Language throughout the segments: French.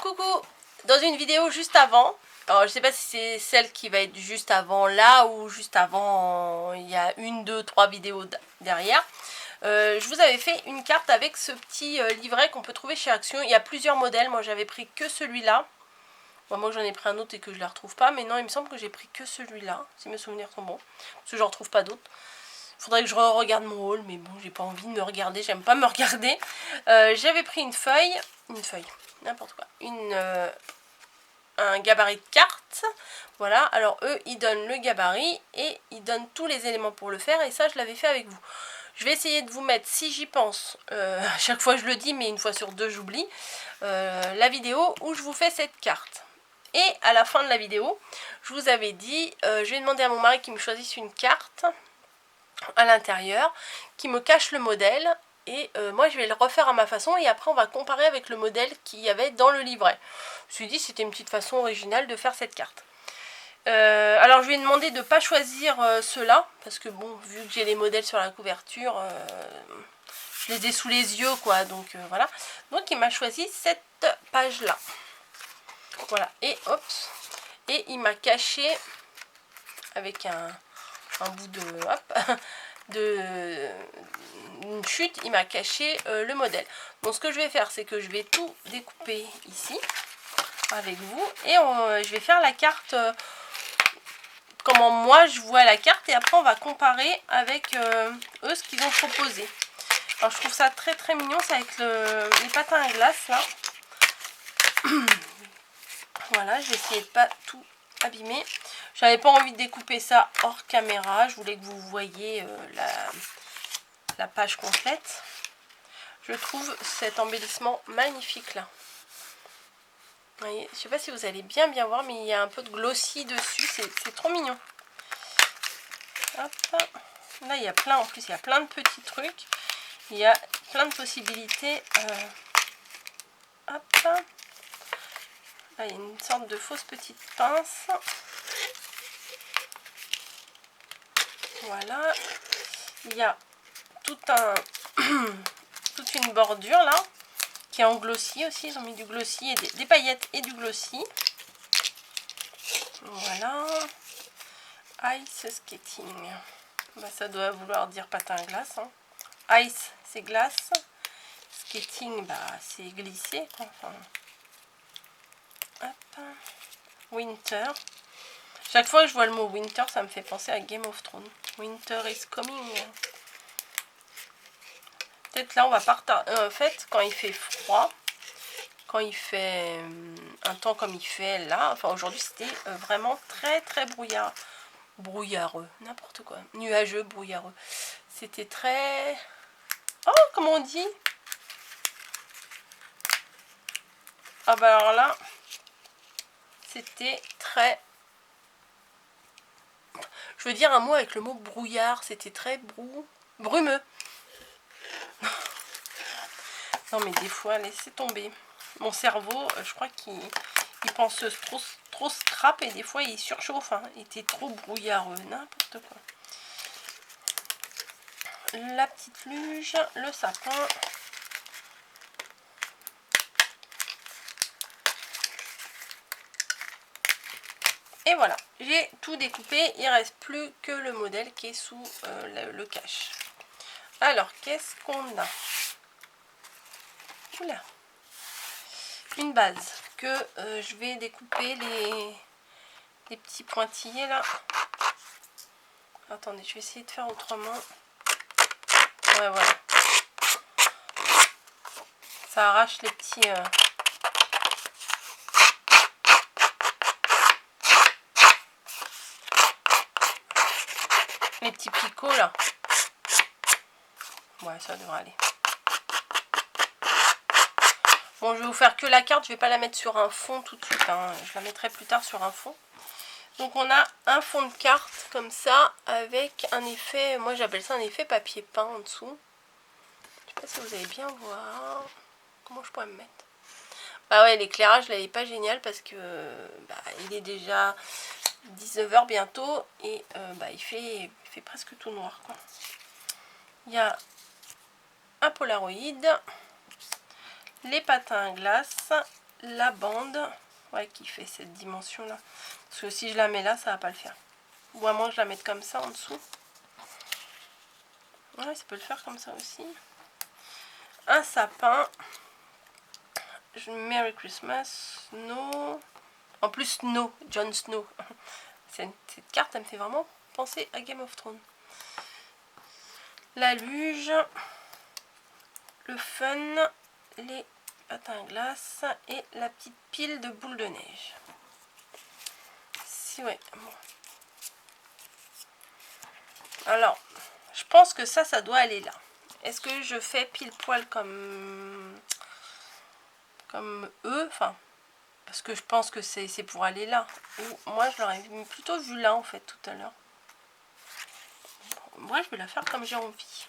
coucou. Dans une vidéo juste avant, alors je sais pas si c'est celle qui va être juste avant là ou juste avant, il y a 1, 2, 3 vidéos derrière. Je vous avais fait une carte avec ce petit livret qu'on peut trouver chez Action. Il y a plusieurs modèles, moi j'avais pris que celui-là. Bon, moi j'en ai pris un autre et que je ne la retrouve pas, mais non, il me semble que j'ai pris que celui-là, si mes souvenirs sont bons, parce que je ne retrouve pas d'autres. Faudrait que je regarde mon haul, mais bon, j'ai pas envie de me regarder, j'aime pas me regarder. J'avais pris une feuille, n'importe quoi, un gabarit de cartes. Voilà, alors eux, ils donnent le gabarit et ils donnent tous les éléments pour le faire, et ça, je l'avais fait avec vous. Je vais essayer de vous mettre, si j'y pense, à chaque fois je le dis, mais une fois sur deux, j'oublie, la vidéo où je vous fais cette carte. Et à la fin de la vidéo, je vous avais dit, je vais demander à mon mari qu'il me choisisse une carte à l'intérieur, qui me cache le modèle, et moi je vais le refaire à ma façon, et après on va comparer avec le modèle qu'il y avait dans le livret. Je me suis dit c'était une petite façon originale de faire cette carte. Alors je lui ai demandé de ne pas choisir ceux-là, parce que bon, vu que j'ai les modèles sur la couverture, je les ai sous les yeux quoi, donc voilà. Donc il m'a choisi cette page là. Voilà, et hop, et il m'a caché avec un bout de hop, une chute, il m'a caché le modèle. Donc ce que je vais faire, c'est que je vais tout découper ici avec vous, et je vais faire la carte comment moi je vois la carte, et après on va comparer avec eux ce qu'ils ont proposé. Alors je trouve ça très très mignon, c'est avec les patins à glace là. Voilà, je vais essayer de pas tout abîmer. J'avais pas envie de découper ça hors caméra, je voulais que vous voyiez la page complète. Je trouve cet embellissement magnifique là. Vous voyez, je sais pas si vous allez bien voir, mais il y a un peu de glossy dessus, c'est trop mignon. Hop. Là il y a plein, en plus il y a plein de petits trucs, il y a plein de possibilités. Hop. Là il y a une sorte de fausse petite pince. Voilà, il y a toute une bordure là qui est en glossy aussi. Ils ont mis du glossy et des paillettes et du glossy. Voilà, ice skating, bah, ça doit vouloir dire patin à glace, hein. Ice c'est glace, skating bah c'est glisser quoi. Enfin, hop. Winter, chaque fois que je vois le mot winter ça me fait penser à Game of Thrones. Winter is coming. Peut-être là on va partir. En fait quand il fait froid, quand il fait un temps comme il fait là, enfin aujourd'hui c'était vraiment très très brouillareux, n'importe quoi, nuageux, brouillareux. C'était très... Oh, comment on dit? Ah bah alors là, c'était très... Je veux dire un mot avec le mot brouillard, c'était très brumeux. Non mais des fois, laissez tomber. Mon cerveau, je crois qu'il pense trop scrap, et des fois il surchauffe, hein. Il était trop brouillareux, n'importe quoi. La petite luge, le sapin. Et voilà, j'ai tout découpé, il ne reste plus que le modèle qui est sous le cache. Alors, qu'est-ce qu'on a? Oula. Une base que je vais découper les petits pointillés là. Attendez, je vais essayer de faire autrement. Ouais, voilà. Ça arrache les petits... les petits picots là. Ouais, ça devrait aller. Bon, je vais vous faire que la carte, je vais pas la mettre sur un fond tout de suite, hein. Je la mettrai plus tard sur un fond. Donc on a un fond de carte comme ça, avec un effet, moi j'appelle ça un effet papier peint en dessous. Je sais pas si vous allez bien voir. Comment je pourrais me mettre? Bah ouais, l'éclairage là il est pas génial, parce que bah, il est déjà 19 h bientôt, et bah, il fait presque tout noir quoi. Il y a un Polaroid, les patins à glace, la bande, ouais, qui fait cette dimension là. Parce que si je la mets là, ça va pas le faire. Ou à moins que je la mette comme ça en dessous. Ouais, ça peut le faire comme ça aussi. Un sapin. Merry Christmas. Snow. En plus, Snow. Jon Snow. Cette carte, elle me fait vraiment penser à Game of Thrones. La luge. Le fun. Les patins à glace. Et la petite pile de boules de neige. Si, ouais. Bon. Alors, je pense que ça doit aller là. Est-ce que je fais pile poil comme eux, enfin, parce que je pense que c'est pour aller là. Ou moi, je l'aurais plutôt vu là, en fait, tout à l'heure. Bon, moi, je vais la faire comme j'ai envie.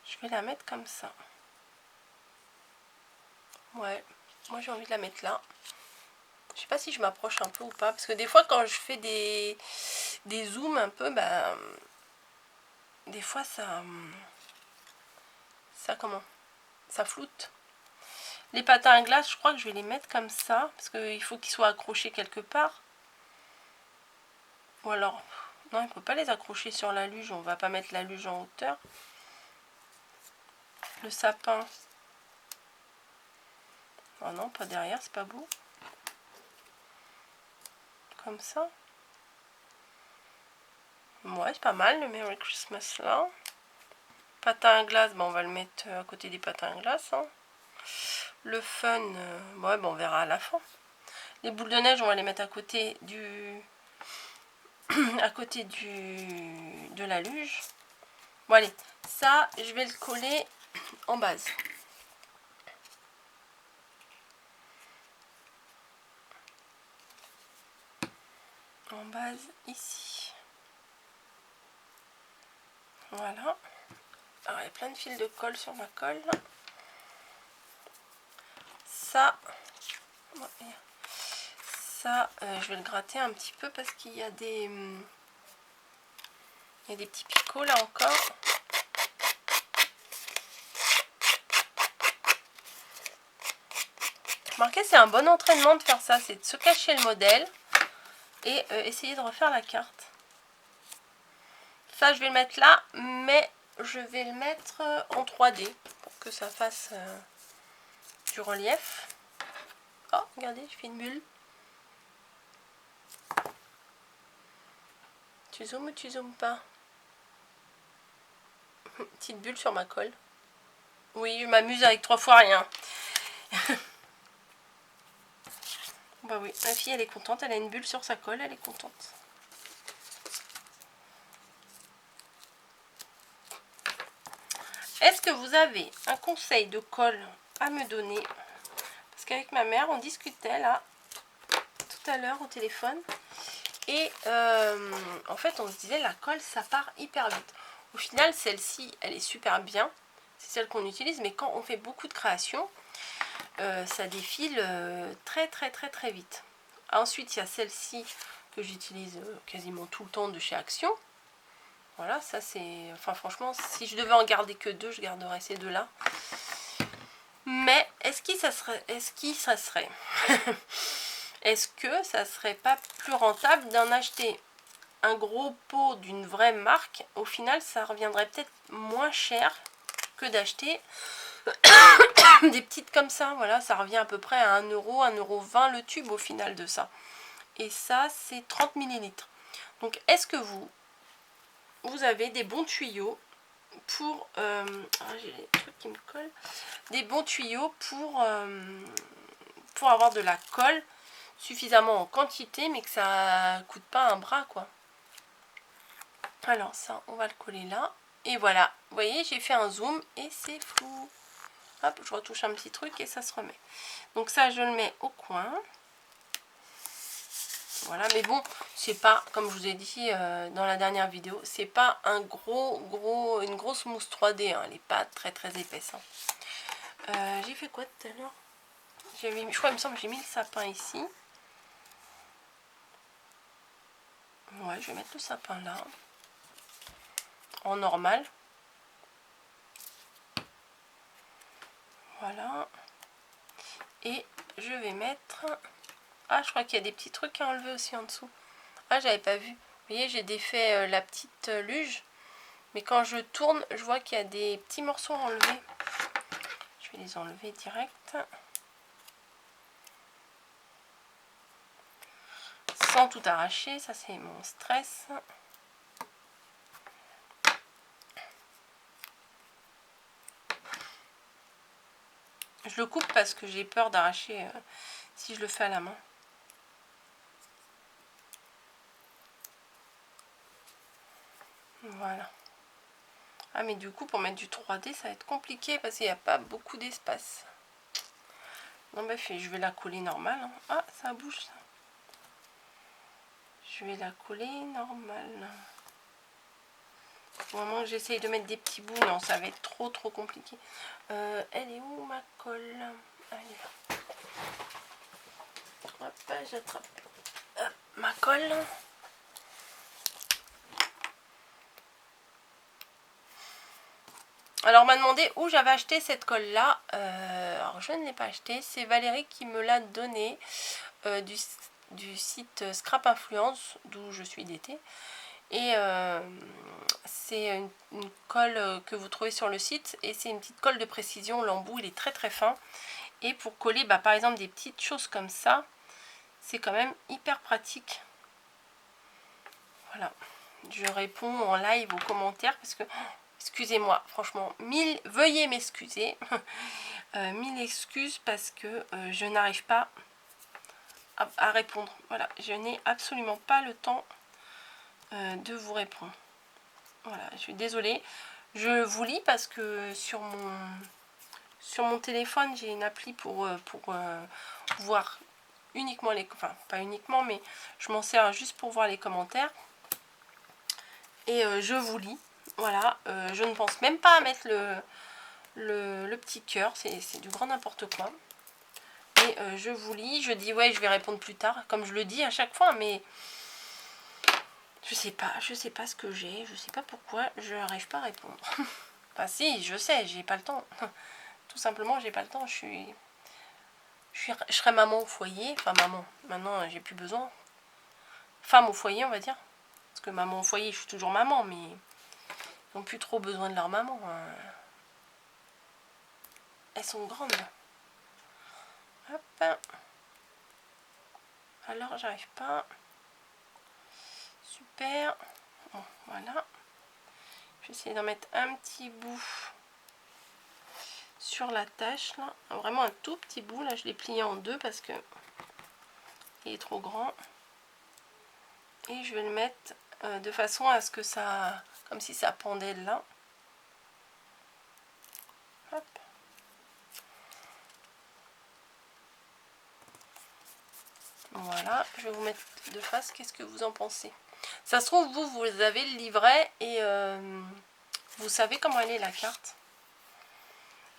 Je vais la mettre comme ça. Ouais, moi, j'ai envie de la mettre là. Je sais pas si je m'approche un peu ou pas, parce que des fois, quand je fais des zooms un peu, bah, des fois, ça comment? Ça floute. Les patins à glace, je crois que je vais les mettre comme ça, parce qu'il faut qu'ils soient accrochés quelque part. Ou alors, non, il ne peut pas les accrocher sur la luge, on va pas mettre la luge en hauteur. Le sapin. Oh non, pas derrière, c'est pas beau. Comme ça. Ouais, c'est pas mal le Merry Christmas là. Patin à glace, bon, on va le mettre à côté des patins à glace. Hein. Le fun, ouais, bon, on verra à la fin. Les boules de neige, on va les mettre à côté du de la luge. Bon allez, ça je vais le coller en base. En base ici. Voilà. Alors il y a plein de fils de colle sur ma colle. Ça, je vais le gratter un petit peu parce qu'il y a des petits picots là encore. Remarquez, c'est un bon entraînement de faire ça, c'est de se cacher le modèle et essayer de refaire la carte. Ça, je vais le mettre là, mais je vais le mettre en 3D pour que ça fasse du relief. Oh, regardez, je fais une bulle. Tu zoomes ou tu zoomes pas? Petite bulle sur ma colle. Oui, je m'amuse avec 3 fois rien. Bah oui, ma fille, elle est contente. Elle a une bulle sur sa colle, elle est contente. Est-ce que vous avez un conseil de colle à me donner? Parce qu'avec ma mère, on discutait là, tout à l'heure au téléphone. Et en fait, on se disait, la colle, ça part hyper vite. Au final, celle-ci, elle est super bien. C'est celle qu'on utilise. Mais quand on fait beaucoup de créations, ça défile très vite. Ensuite, il y a celle-ci que j'utilise quasiment tout le temps de chez Action. Voilà, ça c'est... Enfin, franchement, si je devais en garder que 2, je garderais ces deux-là. Mais est-ce que ça serait... Est-ce que ça serait pas plus rentable d'en acheter un gros pot d'une vraie marque? Au final, ça reviendrait peut-être moins cher que d'acheter des petites comme ça. Voilà, ça revient à peu près à 1 €, 1,20 € le tube au final de ça. Et ça, c'est 30 ml. Donc, est-ce que vous avez des bons tuyaux pour... j'ai des trucs qui me collent. Des bons tuyaux pour avoir de la colle suffisamment en quantité, mais que ça coûte pas un bras, quoi. Alors ça, on va le coller là. Et voilà, vous voyez, j'ai fait un zoom et c'est flou. Hop, je retouche un petit truc et ça se remet. Donc ça, je le mets au coin. Voilà, mais bon, c'est pas, comme je vous ai dit dans la dernière vidéo, c'est pas un une grosse mousse 3D, hein, elle n'est pas très épaisse. Hein. J'ai fait quoi tout à l'heure? Je crois, il me semble que j'ai mis le sapin ici. Ouais, je vais mettre le sapin là. En normal. Voilà. Et je vais mettre... Ah, je crois qu'il y a des petits trucs à enlever aussi en dessous. Ah, j'avais pas vu. Vous voyez, j'ai défait la petite luge. Mais quand je tourne, je vois qu'il y a des petits morceaux à enlever. Je vais les enlever direct. Sans tout arracher, ça c'est mon stress. Je le coupe parce que j'ai peur d'arracher si je le fais à la main. Voilà. Ah mais du coup pour mettre du 3D ça va être compliqué parce qu'il n'y a pas beaucoup d'espace. Non bref, je vais la coller normale. Hein. Ah ça bouge ça. Je vais la coller normale. Au moment que j'essaye de mettre des petits bouts, non ça va être trop compliqué. Elle est où ma colle? Elle est là. Hop, j'attrape ma colle. Alors on m'a demandé où j'avais acheté cette colle là. Alors je ne l'ai pas acheté, c'est Valérie qui me l'a donnée du site Scrap Influence d'où je suis d'été. Et c'est une colle que vous trouvez sur le site et c'est une petite colle de précision. L'embout il est très fin et pour coller par exemple des petites choses comme ça, c'est quand même hyper pratique. Voilà, je réponds en live aux commentaires parce que excusez-moi, franchement, veuillez m'excuser. 1000 excuses parce que je n'arrive pas à répondre. Voilà, je n'ai absolument pas le temps de vous répondre. Voilà, je suis désolée. Je vous lis parce que sur mon téléphone, j'ai une appli pour voir uniquement les... Enfin, pas uniquement, mais je m'en sers juste pour voir les commentaires. Et je vous lis. Voilà, je ne pense même pas à mettre le petit cœur, c'est du grand n'importe quoi. Et je vous lis, je dis ouais je vais répondre plus tard, comme je le dis à chaque fois, mais je sais pas ce que j'ai, je sais pas pourquoi je n'arrive pas à répondre. Enfin si, je sais, j'ai pas le temps. Tout simplement j'ai pas le temps, je serai maman au foyer, enfin maman, maintenant j'ai plus besoin. Femme au foyer on va dire, parce que maman au foyer je suis toujours maman, mais ils n'ont plus trop besoin de leur maman. Elles sont grandes. Hop. Alors j'arrive pas. Super. Bon, voilà. Je vais essayer d'en mettre un petit bout sur la tâche là. Vraiment un tout petit bout. Là je l'ai plié en deux parce que il est trop grand. Et je vais le mettre de façon à ce que ça... Comme si ça pendait là. Hop. Voilà, je vais vous mettre de face, qu'est-ce que vous en pensez? Ça se trouve, vous avez le livret et vous savez comment elle est la carte.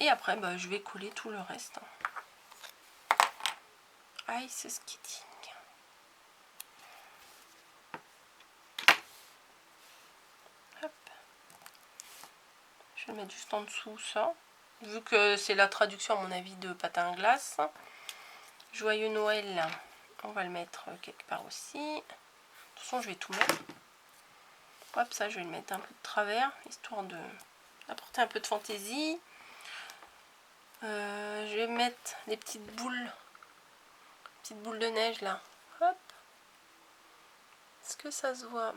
Et après, je vais coller tout le reste. Ice Skating. Hop. Je vais le mettre juste en dessous, ça. Vu que c'est la traduction, à mon avis, de patin à glace. Joyeux Noël. On va le mettre quelque part aussi. De toute façon, je vais tout mettre. Hop, ça, je vais le mettre un peu de travers, histoire d'apporter un peu de fantaisie. Je vais mettre des petites boules de neige, là. Hop. Est-ce que ça se voit?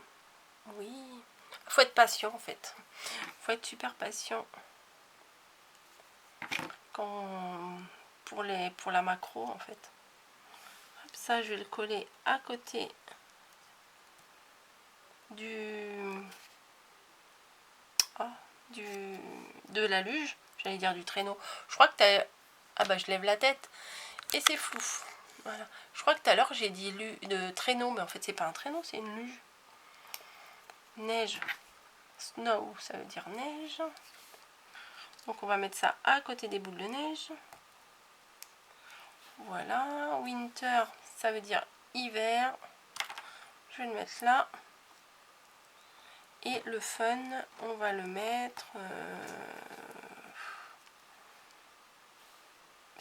Oui. Faut être patient, en fait. Faut être super patient. Pour la macro, en fait. Hop, ça, je vais le coller à côté de la luge, j'allais dire du traîneau. Je crois que t'as... Ah je lève la tête et c'est flou. Voilà. Je crois que tout à l'heure j'ai dit de traîneau, mais en fait c'est pas un traîneau, c'est une luge. Neige, snow, ça veut dire neige. Donc on va mettre ça à côté des boules de neige. Voilà, winter, ça veut dire hiver. Je vais le mettre là. Et le fun, on va le mettre...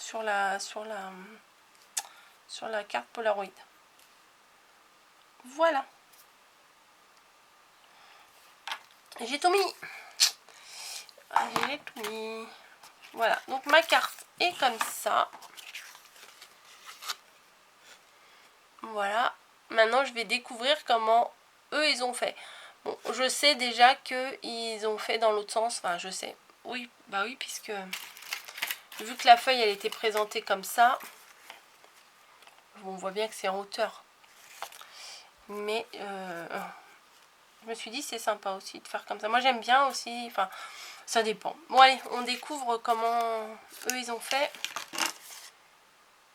sur la carte Polaroid. Voilà. J'ai tout mis. J'ai tout mis. Voilà, donc ma carte est comme ça. Voilà. Maintenant, je vais découvrir comment eux, ils ont fait. Bon, je sais déjà qu'ils ont fait dans l'autre sens. Enfin, je sais. Oui, bah oui, puisque vu que la feuille, elle était présentée comme ça, on voit bien que c'est en hauteur. Mais je me suis dit, c'est sympa aussi de faire comme ça. Moi, j'aime bien aussi. Enfin, ça dépend. Bon, allez, on découvre comment eux, ils ont fait.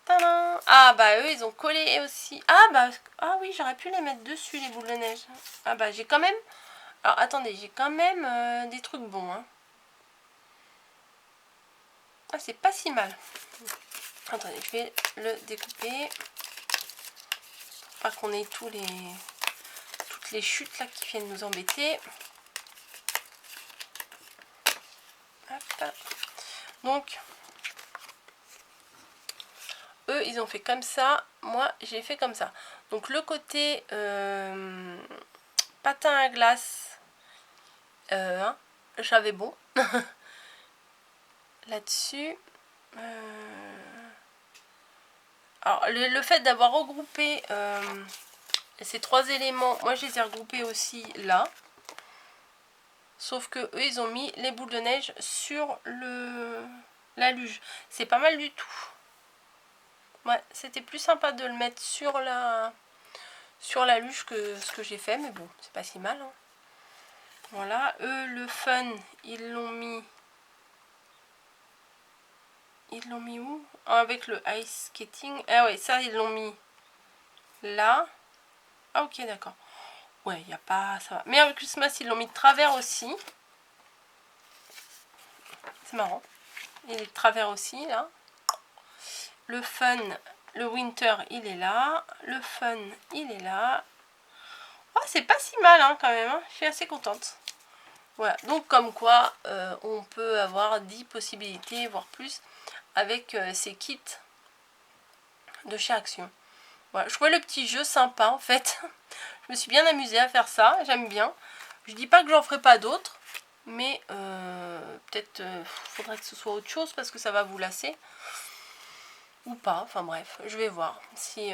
Tadam! Ah bah eux ils ont collé aussi. Ah oui, j'aurais pu les mettre dessus les boules de neige. Ah bah j'ai quand même. Alors attendez, j'ai quand même des trucs bons. Hein. Ah c'est pas si mal. Attendez, je vais le découper. Pas qu'on ait toutes les chutes là qui viennent nous embêter. Hop. Donc eux ils ont fait comme ça. Moi j'ai fait comme ça. Donc le côté patin à glace, j'avais bon là-dessus. Alors le fait d'avoir regroupé ces trois éléments, moi je les ai regroupés aussi là. Sauf que eux ils ont mis les boules de neige sur la luge. C'est pas mal du tout. Ouais, c'était plus sympa de le mettre sur la luge que ce que j'ai fait, mais bon, c'est pas si mal. Hein. Voilà, eux le fun, ils l'ont mis. Ils l'ont mis où? Avec le ice skating. Ah ouais, ça ils l'ont mis là. Ah ok, d'accord. Ouais, il n'y a pas... ça va. Mais avec Christmas, ils l'ont mis de travers aussi. C'est marrant. Il est de travers aussi, là. Le fun, le winter, il est là. Le fun, il est là. Oh, c'est pas si mal, hein, quand même. Hein. Je suis assez contente. Voilà. Donc, comme quoi, on peut avoir 10 possibilités, voire plus, avec ces kits de chez Action. Voilà. Je trouvais le petit jeu sympa, en fait. Je me suis bien amusée à faire ça. J'aime bien. Je dis pas que j'en ferai pas d'autres. Mais peut-être faudrait que ce soit autre chose parce que ça va vous lasser. Ou pas, enfin bref, je vais voir. Si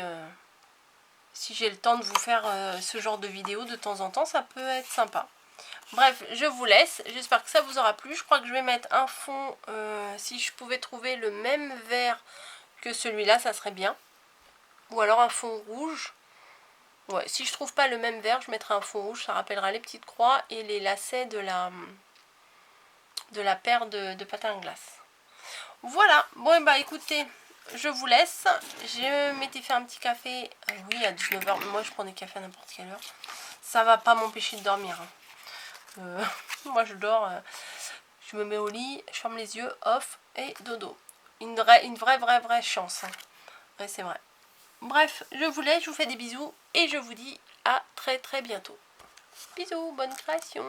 j'ai le temps de vous faire ce genre de vidéo de temps en temps, ça peut être sympa. Bref, je vous laisse. J'espère que ça vous aura plu. Je crois que je vais mettre un fond. Si je pouvais trouver le même vert que celui-là, ça serait bien. Ou alors un fond rouge. Ouais, si je trouve pas le même vert, je mettrai un fond rouge. Ça rappellera les petites croix et les lacets de la paire de patins à glace. Voilà, bon bah écoutez, je vous laisse. Je m'étais fait un petit café, oui à 19 h, moi je prends des cafés à n'importe quelle heure. Ça va pas m'empêcher de dormir. Hein. Moi je dors, je me mets au lit, je ferme les yeux, off et dodo. Une vraie chance. Hein. Ouais, c'est vrai. Bref, je vous laisse, je vous fais des bisous et je vous dis à très bientôt. Bisous, bonne création.